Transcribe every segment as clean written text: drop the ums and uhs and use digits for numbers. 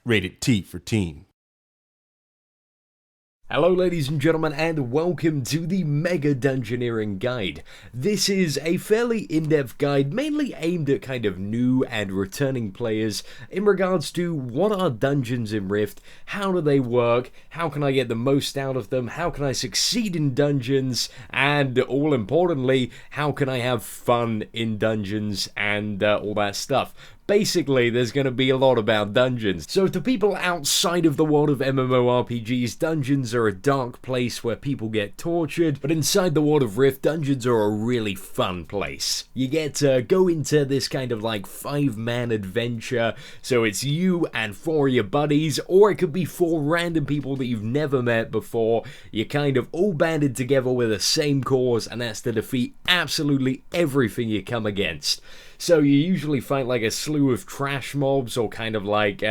Rated T for teen. Hello ladies and gentlemen, and welcome to the Mega Dungeoneering Guide. This is a fairly in-depth guide, mainly aimed at kind of new and returning players in regards to what are dungeons in Rift, how do they work, how can I get the most out of them, how can I succeed in dungeons, and all importantly, how can I have fun in dungeons and all that stuff. Basically, there's going to be a lot about dungeons. So to people outside of the world of MMORPGs, dungeons are a dark place where people get tortured, but inside the world of Rift, dungeons are a really fun place. You get to go into this kind of like 5-man adventure, so it's you and 4 of your buddies, or it could be 4 random people that you've never met before. You're kind of all banded together with the same cause, and that's to defeat absolutely everything you come against. So you usually fight like a slew of trash mobs, or kind of like,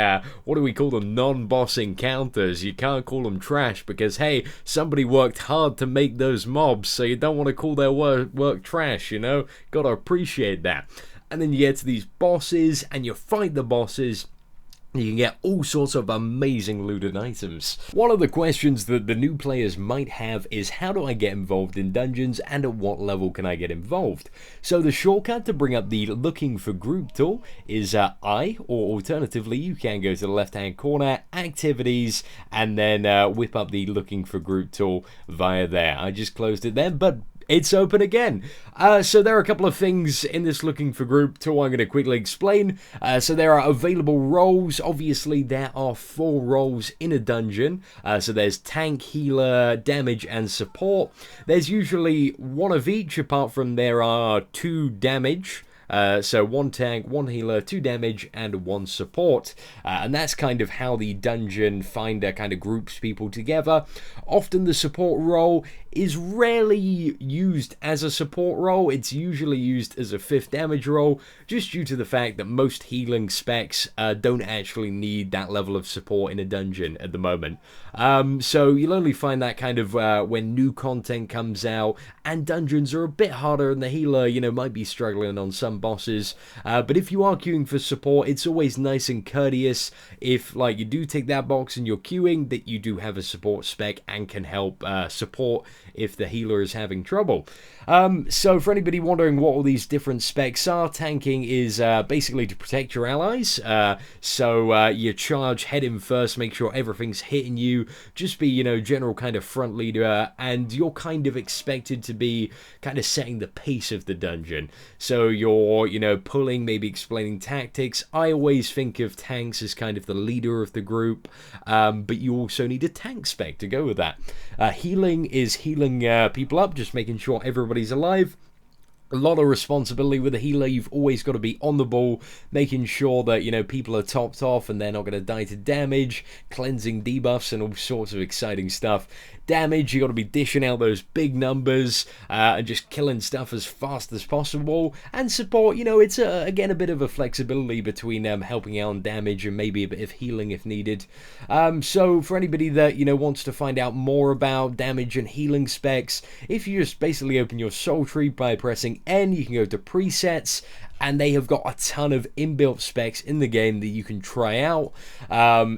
what do we call them, non-boss encounters. You can't call them trash because, hey, somebody worked hard to make those mobs, so you don't want to call their work trash, you know? Gotta appreciate that. And then you get to these bosses, and you fight the bosses. You can get all sorts of amazing loot and items. One of the questions that the new players might have is, how do I get involved in dungeons, and at what level can I get involved? So the shortcut to bring up the looking for group tool is I, or alternatively you can go to the left hand corner, activities, and then whip up the looking for group tool via there. I just closed it then, but it's open again. So there are a couple of things in this looking for group tool I'm going to quickly explain. So there are available roles. Obviously there are 4 roles in a dungeon. So there's tank, healer, damage, and support. There's usually 1 of each, apart from there are 2 damage. So 1 tank, 1 healer, 2 damage, and 1 support. And that's kind of how the dungeon finder kind of groups people together. Often the support role is rarely used as a support role. It's usually used as a 5th damage role, just due to the fact that most healing specs don't actually need that level of support in a dungeon at the moment. So you'll only find that kind of when new content comes out, and dungeons are a bit harder, and the healer, you know, might be struggling on some bosses. But if you are queuing for support, it's always nice and courteous if, like, you do tick that box and you're queuing, that you do have a support spec and can help support if the healer is having trouble. So for anybody wondering what all these different specs are, tanking is basically to protect your allies. So you charge head in first, make sure everything's hitting you, just be, you know, general kind of front leader, and you're kind of expected to be kind of setting the pace of the dungeon. So you're, you know, pulling, maybe explaining tactics. I always think of tanks as kind of the leader of the group, but you also need a tank spec to go with that. Healing is healing people up, just making sure everybody's alive. A lot of responsibility with a healer. You've always got to be on the ball, making sure that, you know, people are topped off and they're not going to die to damage, cleansing debuffs, and all sorts of exciting stuff. Damage, you got to be dishing out those big numbers and just killing stuff as fast as possible. And support, you know, it's again a bit of a flexibility between helping out on damage and maybe a bit of healing if needed. So for anybody that, you know, wants to find out more about damage and healing specs, if you just basically open your soul tree by pressing N, you can go to presets, and they have got a ton of inbuilt specs in the game that you can try out.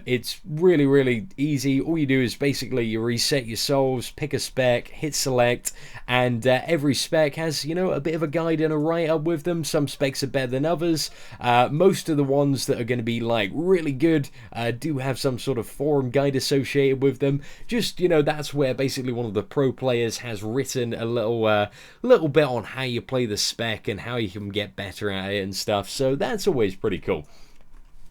It's really, really easy. All you do is basically you reset your souls, pick a spec, hit select, and every spec has, you know, a bit of a guide and a write-up with them. Some specs are better than others. Most of the ones that are going to be like really good do have some sort of forum guide associated with them. Just, you know, that's where basically one of the pro players has written a little bit on how you play the spec and how you can get better at it and stuff, so that's always pretty cool.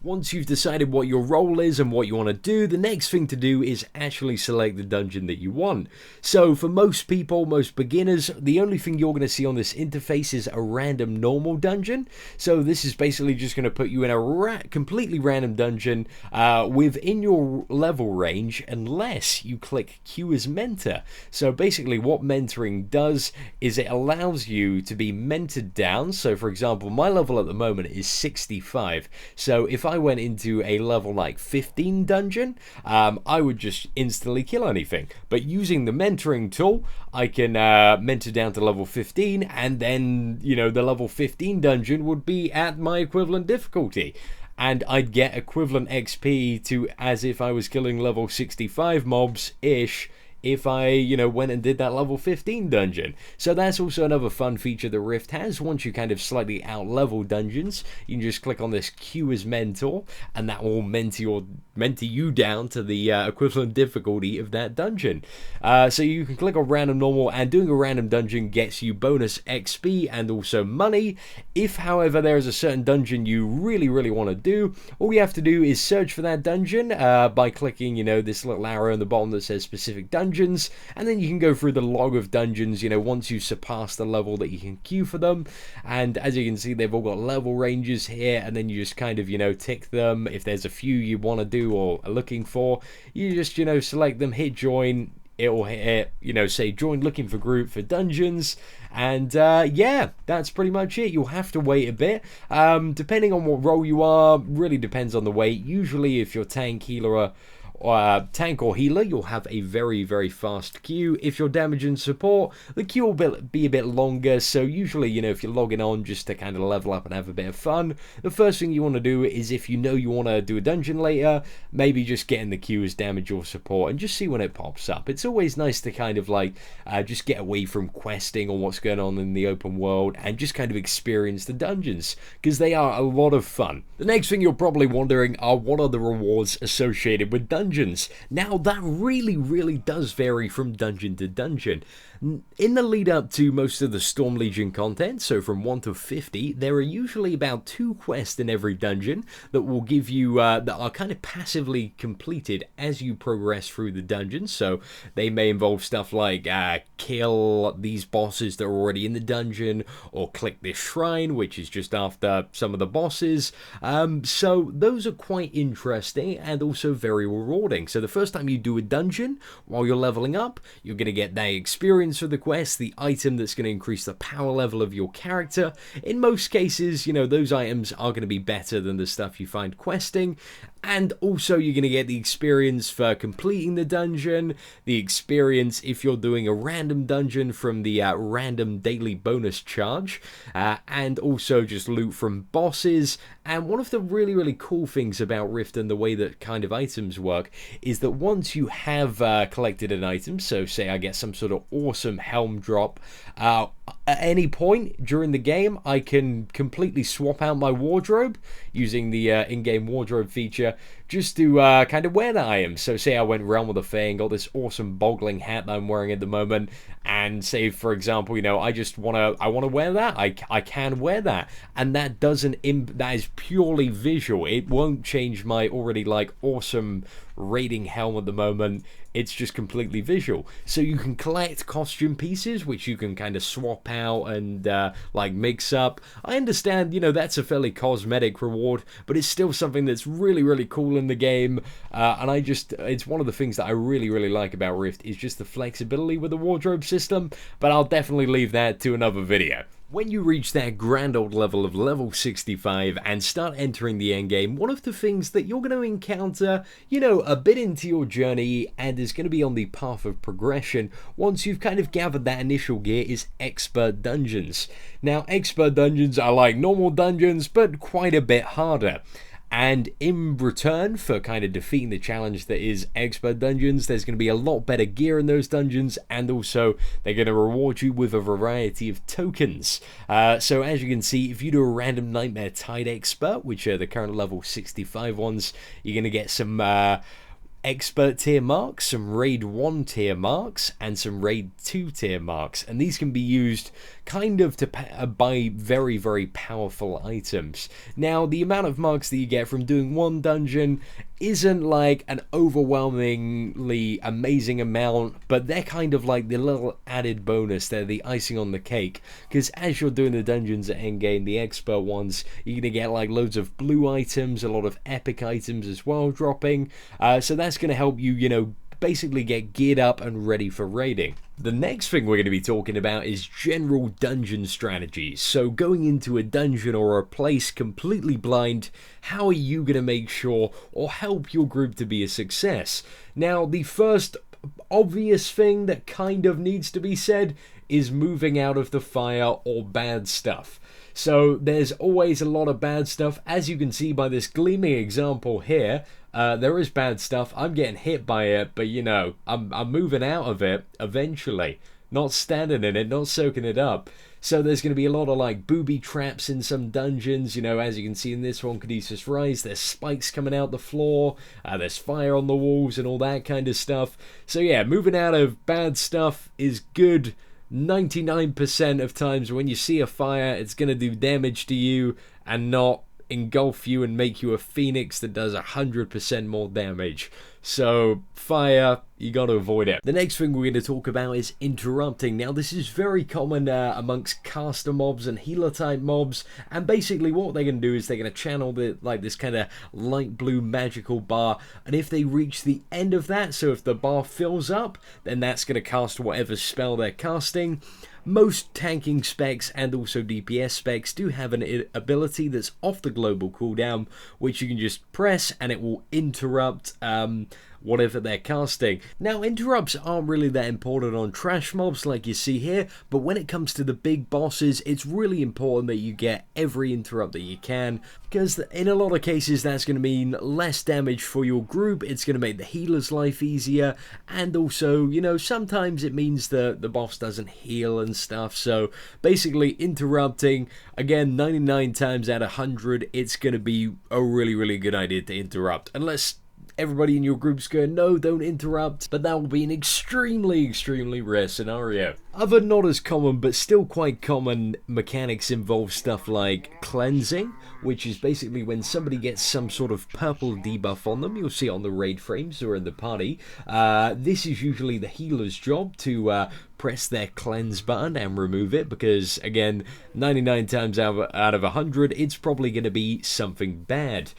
Once you've decided what your role is and what you want to do, the next thing to do is actually select the dungeon that you want. So for most people, most beginners, the only thing you're going to see on this interface is a random normal dungeon. So this is basically just going to put you in a completely random dungeon within your level range, unless you click Q as mentor. So basically what mentoring does is it allows you to be mentored down. So for example, my level at the moment is 65. So if I went into a level like 15 dungeon, I would just instantly kill anything. But using the mentoring tool, I can mentor down to level 15, and then, you know, the level 15 dungeon would be at my equivalent difficulty. and I'd get equivalent XP to as if I was killing level 65 mobs-ish if I, went and did that level 15 dungeon. So that's also another fun feature that Rift has. Once you kind of slightly out-level dungeons, you can just click on this Q as mentor, and that will mentor you down to the equivalent difficulty of that dungeon. So you can click on random normal, and doing a random dungeon gets you bonus XP and also money. If, however, there is a certain dungeon you really, really want to do, all you have to do is search for that dungeon by clicking, this little arrow in the bottom that says specific dungeon. And then you can go through the log of dungeons, once you surpass the level that you can queue for them. And as you can see, they've all got level ranges here, and then you just kind of, tick them. If there's a few you want to do or are looking for, you just, select them, hit join. It'll hit, say join looking for group for dungeons. And yeah, that's pretty much it. You'll have to wait a bit. Depending on what role you are, really depends on the wait. Usually if you're tank, healer, tank or healer, you'll have a very, very fast queue. If you're damage and support, the queue will be a bit longer. So usually, if you're logging on just to kind of level up and have a bit of fun, the first thing you want to do is, if you want to do a dungeon later, maybe just get in the queue as damage or support and just see when it pops up. It's always nice to kind of just get away from questing or what's going on in the open world and just kind of experience the dungeons, because they are a lot of fun. The next thing you're probably wondering are, what are the rewards associated with dungeons? Now, that really, really does vary from dungeon to dungeon. In the lead up to most of the Storm Legion content, so from 1 to 50, there are usually about 2 quests in every dungeon that will give you, that are kind of passively completed as you progress through the dungeon. So they may involve stuff like kill these bosses that are already in the dungeon, or click this shrine, which is just after some of the bosses. So those are quite interesting and also very rewarding. So the first time you do a dungeon, while you're leveling up, you're going to get that experience for the quest, the item that's going to increase the power level of your character. In most cases, those items are going to be better than the stuff you find questing. And also you're going to get the experience for completing the dungeon, the experience if you're doing a random dungeon from the random daily bonus charge, and also just loot from bosses. And one of the really, really cool things about Rift and the way that kind of items work is that once you have collected an item, so say I get some sort of awesome helm drop, at any point during the game, I can completely swap out my wardrobe using the in-game wardrobe feature just to kind of wear that item. So say I went Realm of the Fae, got this awesome boggling hat that I'm wearing at the moment, and say, for example, I want to wear that, I can wear that, and that that is purely visual. It won't change my already awesome rating helm at the moment. It's just completely visual. So you can collect costume pieces, which you can kind of swap out and mix up. I understand, that's a fairly cosmetic reward, but it's still something that's really, really cool in the game. And it's one of the things that I really, really like about Rift, is just the flexibility with the wardrobe system. But I'll definitely leave that to another video. When you reach that grand old level of level 65 and start entering the endgame, one of the things that you're going to encounter, a bit into your journey and is going to be on the path of progression once you've kind of gathered that initial gear, is expert dungeons. Now, expert dungeons are like normal dungeons, but quite a bit harder. And in return for kind of defeating the challenge that is expert dungeons, there's going to be a lot better gear in those dungeons, and also they're going to reward you with a variety of tokens. So as you can see, if you do a random Nightmare Tide expert, which are the current level 65 ones, you're going to get some expert tier marks, some raid 1 tier marks, and some raid 2 tier marks, and these can be used kind of to buy very, very powerful items. Now, the amount of marks that you get from doing one dungeon isn't like an overwhelmingly amazing amount, but they're kind of like the little added bonus. They're the icing on the cake, because as you're doing the dungeons at endgame, the expert ones, you're gonna get like loads of blue items, a lot of epic items as well dropping, so that's gonna help you, basically get geared up and ready for raiding. The next thing we're going to be talking about is general dungeon strategies. So going into a dungeon or a place completely blind, how are you going to make sure or help your group to be a success? Now, the first obvious thing that kind of needs to be said is moving out of the fire or bad stuff. So there's always a lot of bad stuff. As you can see by this gleaming example here, there is bad stuff. I'm getting hit by it, but you know, I'm moving out of it eventually. Not standing in it, not soaking it up. So there's going to be a lot of like booby traps in some dungeons, you know, as you can see in this one, Caduceus Rise, there's spikes coming out the floor, there's fire on the walls and all that kind of stuff. So yeah, moving out of bad stuff is good. 99% of times when you see a fire, it's going to do damage to you and not engulf you and make you a phoenix that does 100% more damage. So fire, you got to avoid it. The next thing we're going to talk about is interrupting. Now this is very common amongst caster mobs and healer type mobs, and basically what they're going to do is they're going to channel this kind of light blue magical bar, and if they reach the end of that, so if the bar fills up, then that's going to cast whatever spell they're casting. Most tanking specs and also DPS specs do have an ability that's off the global cooldown, which you can just press and it will interrupt whatever they're casting. Now, interrupts aren't really that important on trash mobs like you see here, but when it comes to the big bosses, it's really important that you get every interrupt that you can, because in a lot of cases that's going to mean less damage for your group, it's going to make the healer's life easier, and also, you know, sometimes it means that the boss doesn't heal and stuff. So basically interrupting, again, 99 times out of 100, it's going to be a really good idea to interrupt, unless everybody in your group's going, no, don't interrupt, but that will be an extremely rare scenario. Other not as common, but still quite common mechanics involve stuff like cleansing, which is basically when somebody gets some sort of purple debuff on them. You'll see it on the raid frames or in the party. This is usually the healer's job to press their cleanse button and remove it, because again, 99 times out of 100, it's probably going to be something bad.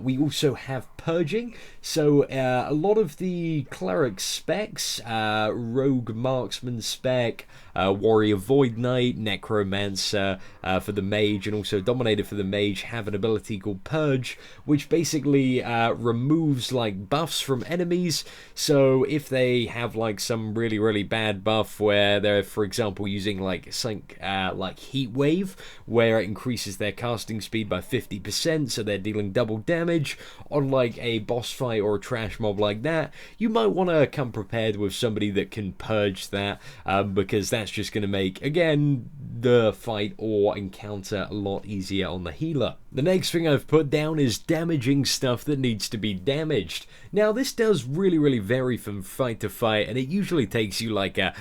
We also have purging, so a lot of the cleric specs, rogue marksman spec, warrior void knight, necromancer for the mage, and also dominator for the mage have an ability called purge, which basically removes like buffs from enemies. So if they have like some really bad buff where they're, for example, using like something like heat wave, where it increases their casting speed by 50%, so they're dealing double damage on like a boss fight or a trash mob like that, you might want to come prepared with somebody that can purge that, because that's just going to make, again, the fight or encounter a lot easier on the healer. The next thing I've put down is damaging stuff that needs to be damaged. Now this does really vary from fight to fight, and it usually takes you like a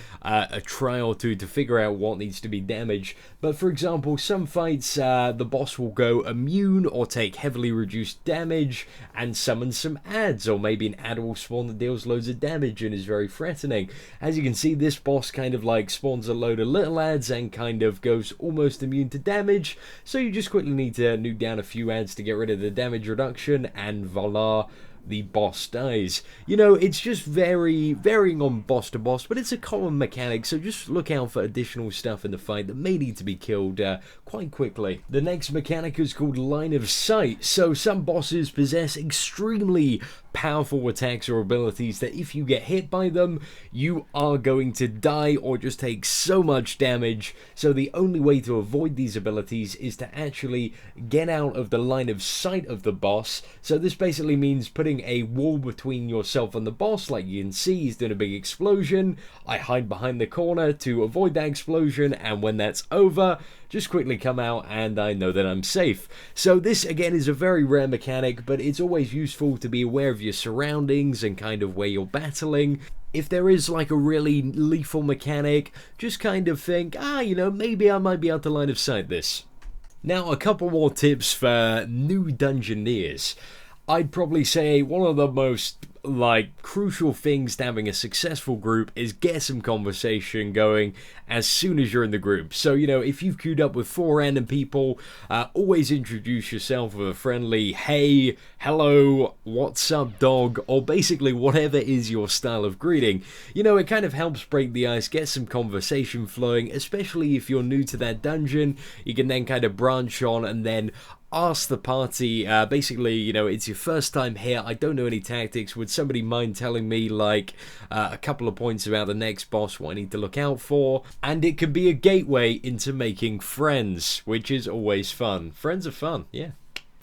try or two to figure out what needs to be damaged. But for example, some fights the boss will go immune or take heavily reduced damage and summon some adds, or maybe an add will spawn that deals loads of damage and is very threatening. As you can see, this boss kind of like spawns a load of little adds and kind of goes almost immune to damage, so you just quickly need to nuke down a few adds to get rid of the damage reduction, and voila, the boss dies. You know, it's just varying on boss to boss, but it's a common mechanic, so just look out for additional stuff in the fight that may need to be killed quite quickly. The next mechanic is called line of sight. So some bosses possess extremely powerful attacks or abilities that if you get hit by them, you are going to die or just take so much damage. So the only way to avoid these abilities is to actually get out of the line of sight of the boss. So this basically means putting a wall between yourself and the boss. Like you can see, he's doing a big explosion. I hide behind the corner to avoid that explosion, and when that's over, just quickly come out and I know that I'm safe. So this again is a very rare mechanic, but it's always useful to be aware of your surroundings and kind of where you're battling. If there is like a really lethal mechanic, just kind of think, you know, maybe I might be able to line of sight this. Now, a couple more tips for new Dungeoneers. I'd probably say one of the most like crucial things to having a successful group is get some conversation going as soon as you're in the group. So, you know, if you've queued up with 4 random people, always introduce yourself with a friendly hey, hello, what's up dog, or basically whatever is your style of greeting. You know, it kind of helps break the ice, get some conversation flowing, especially if you're new to that dungeon. You can then kind of branch on and then ask the party, basically, you know, it's your first time here, I don't know any tactics, would somebody mind telling me like a couple of points about the next boss, what I need to look out for, and it can be a gateway into making friends, which is always fun. Friends are fun, yeah.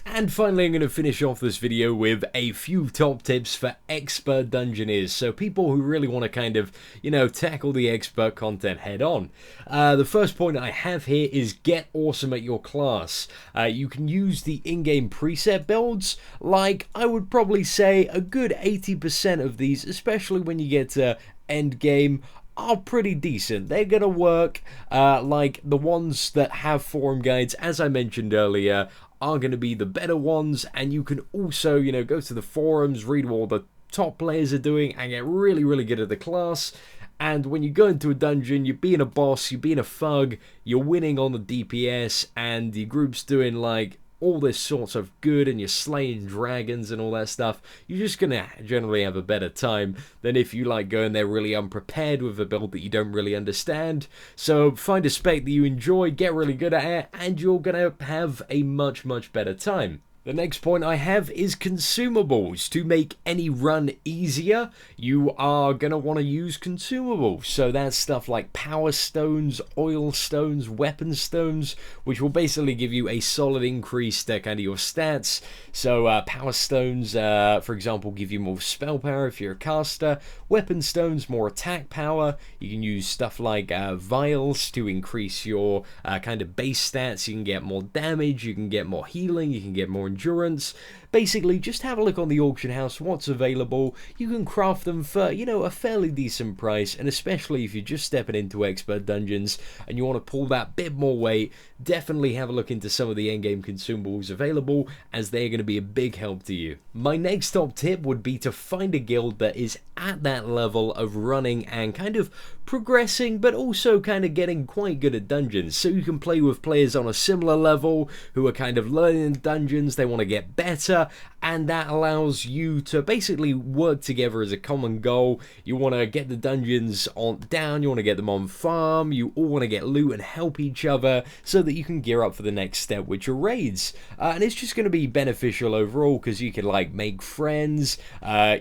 And finally, I'm going to finish off this video with a few top tips for expert dungeoneers, so people who really want to kind of, you know, tackle the expert content head on. The first point I have here is get awesome at your class. You can use the in-game preset builds. Like, I would probably say a good 80% of these, especially when you get to end game, are pretty decent. They're gonna work. Like the ones that have forum guides, as I mentioned earlier, are going to be the better ones, and you can also, you know, go to the forums, read what all the top players are doing, and get really, really good at the class. And when you go into a dungeon, you're being a boss, you're being a thug, you're winning on the DPS, and your group's doing like all this sorts of good, and you're slaying dragons and all that stuff, you're just gonna generally have a better time than if you like go in there really unprepared with a build that you don't really understand. So find a spec that you enjoy, get really good at it, and you're gonna have a much, much better time. The next point I have is consumables. To make any run easier, you are going to want to use consumables. So that's stuff like power stones, oil stones, weapon stones, which will basically give you a solid increase to kind of your stats. So power stones, for example, give you more spell power if you're a caster. Weapon stones, more attack power. You can use stuff like vials to increase your kind of base stats. You can get more damage, you can get more healing, you can get more endurance. Basically, just have a look on the auction house, what's available. You can craft them for, you know, a fairly decent price, and especially if you're just stepping into expert dungeons and you want to pull that bit more weight, definitely have a look into some of the endgame consumables available, as they're going to be a big help to you. My next top tip would be to find a guild that is at that level of running and kind of progressing, but also kind of getting quite good at dungeons, so you can play with players on a similar level who are kind of learning dungeons, they want to get better, and that allows you to basically work together as a common goal. You want to get the dungeons on down, you want to get them on farm, you all want to get loot and help each other so that you can gear up for the next step, which are raids. And it's just going to be beneficial overall, because you can like make friends,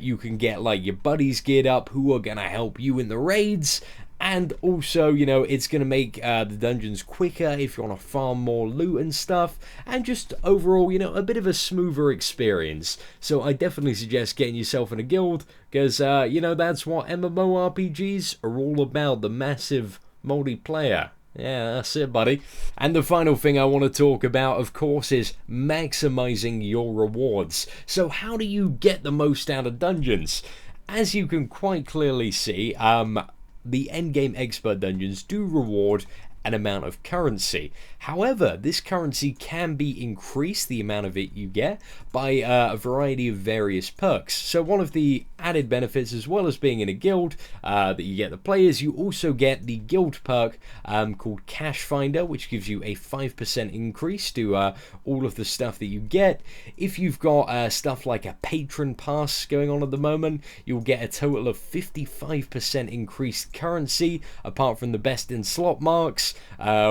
you can get like your buddies geared up who are going to help you in the raids. And also, you know, it's going to make the dungeons quicker if you want to farm more loot and stuff. And just overall, you know, a bit of a smoother experience. So I definitely suggest getting yourself in a guild, because, you know, that's what MMORPGs are all about, the massive multiplayer. Yeah, that's it, buddy. And the final thing I want to talk about, of course, is maximizing your rewards. So how do you get the most out of dungeons? As you can quite clearly see, the endgame expert dungeons do reward an amount of currency. However, this currency can be increased, the amount of it you get, by a variety of various perks. So one of the added benefits, as well as being in a guild that you get the players, you also get the guild perk called Cash Finder, which gives you a 5% increase to all of the stuff that you get. If you've got stuff like a patron pass going on at the moment, you'll get a total of 55% increased currency, apart from the best in slot marks,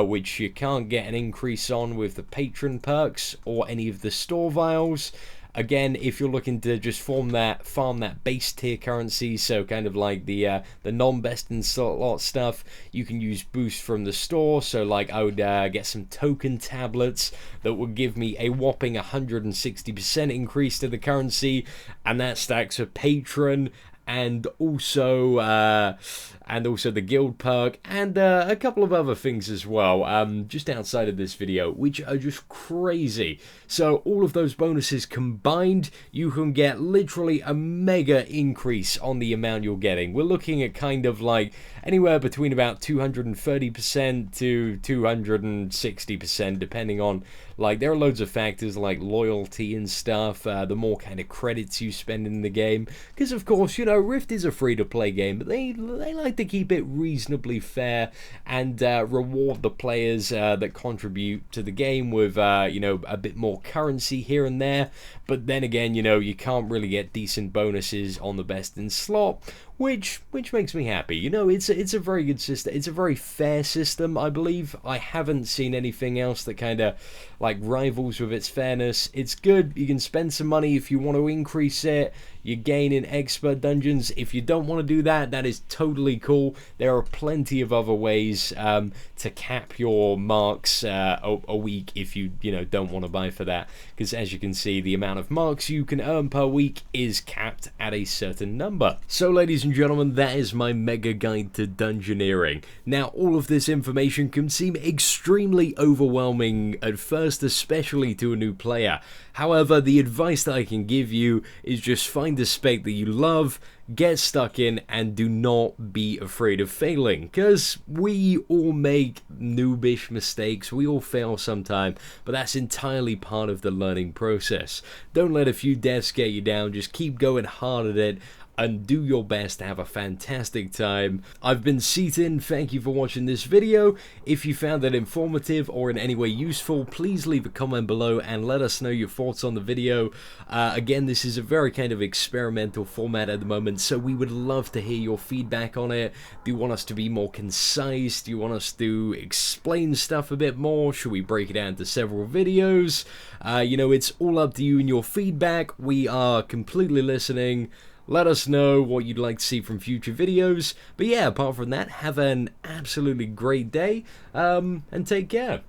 which you can't get an increase on with the patron perks or any of the store vials. Again, if you're looking to just farm that base tier currency, so kind of like the non-best in slot stuff, you can use boost from the store. So like I would get some token tablets that would give me a whopping 160% increase to the currency, and that stacks a patron, and also the guild perk, and a couple of other things as well, just outside of this video, which are just crazy. So all of those bonuses combined, you can get literally a mega increase on the amount you're getting. We're looking at kind of like anywhere between about 230% to 260%, depending on, like, there are loads of factors like loyalty and stuff, the more kind of credits you spend in the game, because of course, you know, Rift is a free-to-play game, but they like to keep it reasonably fair and reward the players that contribute to the game with, you know, a bit more currency here and there. But then again, you know, you can't really get decent bonuses on the best in slot, which makes me happy. You know, it's a very good system. It's a very fair system, I believe. I haven't seen anything else that kind of like rivals with its fairness. It's good. You can spend some money if you want to increase it. you gain in expert dungeons. If you don't want to do that, that is totally cool. There are plenty of other ways to cap your marks a week if you don't want to buy for that, because as you can see, the amount of marks you can earn per week is capped at a certain number. So ladies and gentlemen, that is my mega guide to dungeoneering. Now, all of this information can seem extremely overwhelming at first, especially to a new player. However, the advice that I can give you is just find a spec that you love, get stuck in, and do not be afraid of failing, because we all make noobish mistakes, we all fail sometime, but that's entirely part of the learning process. Don't let a few deaths get you down, just keep going hard at it, and do your best to have a fantastic time. I've been Seatin, thank you for watching this video. If you found it informative or in any way useful, please leave a comment below and let us know your thoughts on the video. Again, this is a very kind of experimental format at the moment, so we would love to hear your feedback on it. Do you want us to be more concise? Do you want us to explain stuff a bit more? Should we break it down into several videos? It's all up to you and your feedback. We are completely listening. Let us know what you'd like to see from future videos. But yeah, apart from that, have an absolutely great day, and take care.